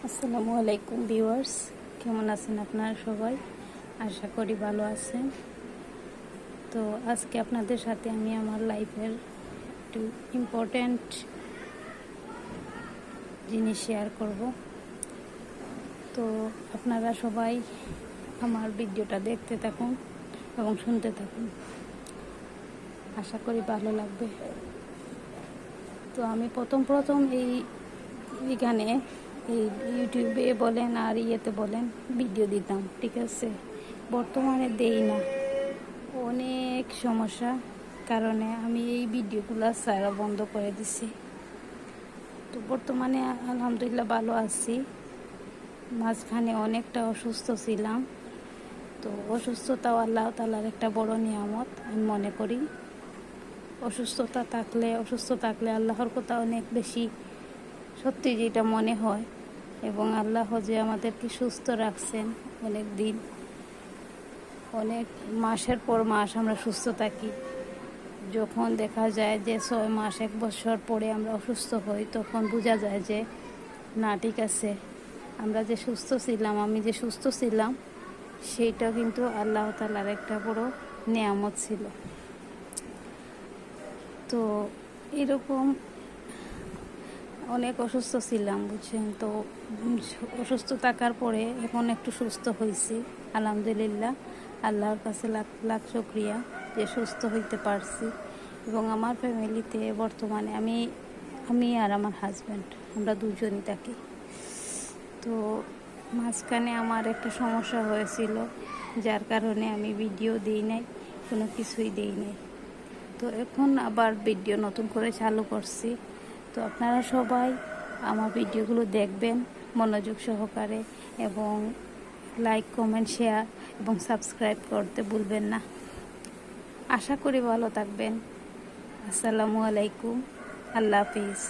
আসসালামু আলাইকুম ভিউয়ার্স, কেমন আছেন আপনারা সবাই? আশা করি ভালো আছেন। তো আজকে আপনাদের সাথে আমি আমার লাইফের একটু ইম্পর্ট্যান্ট জিনিস শেয়ার করব। তো আপনারা সবাই আমার ভিডিওটা দেখতে থাকুন এবং শুনতে থাকুন, আশা করি ভালো লাগবে। তো আমি প্রথম এইখানে এই ইউটিউবে বলেন আর ইয়েতে বলেন ভিডিও দিতাম, ঠিক আছে। বর্তমানে দেই না, অনেক সমস্যা কারণে আমি এই ভিডিওগুলো ছাড়া বন্ধ করে দিছি। তো বর্তমানে আলহামদুলিল্লাহ ভালো আছি। মাঝখানে অনেকটা অসুস্থ ছিলাম। তো অসুস্থতাও আল্লাহ তাআলার একটা বড় নিয়ামত আমি মনে করি। অসুস্থ থাকলে আল্লাহর কথা অনেক বেশি সত্যি যেটা মনে হয়, এবং আল্লাহ যে আমাদেরকে সুস্থ রাখছেন অনেক দিন, অনেক মাসের পর মাস আমরা সুস্থ থাকি। যখন দেখা যায় যে 6 মাস 1 বছর পরে আমরা অসুস্থ হই, তখন বোঝা যায় যে না, ঠিক আছে, আমরা যে সুস্থ ছিলাম, আমি যে সুস্থ ছিলাম, সেইটা কিন্তু আল্লাহ তাআলার একটা বড় নেয়ামত ছিল। তো এরকম অনেক অসুস্থ ছিলাম, বুঝছেন। তো অসুস্থ থাকার পরে এখন একটু সুস্থ হয়েছি আলহামদুলিল্লাহ। আল্লাহর কাছে লাখ লাখ শুকরিয়া যে সুস্থ হইতে পারছি। এবং আমার ফ্যামিলিতে বর্তমানে আমি আর আমার হাজব্যান্ড, আমরা দুজনই থাকি। তো মাঝখানে আমার একটা সমস্যা হয়েছিল, যার কারণে আমি ভিডিও দিই নাই, কোনো কিছুই দিই নাই। তো এখন আবার ভিডিও নতুন করে চালু করছি। তো আপনারা সবাই আমার ভিডিওগুলো দেখবেন মনোযোগ সহকারে, এবং লাইক, কমেন্ট, শেয়ার এবং সাবস্ক্রাইব করতে ভুলবেন না। আশা করি ভালো থাকবেন। আসসালামু আলাইকুম, আল্লাহ হাফিজ।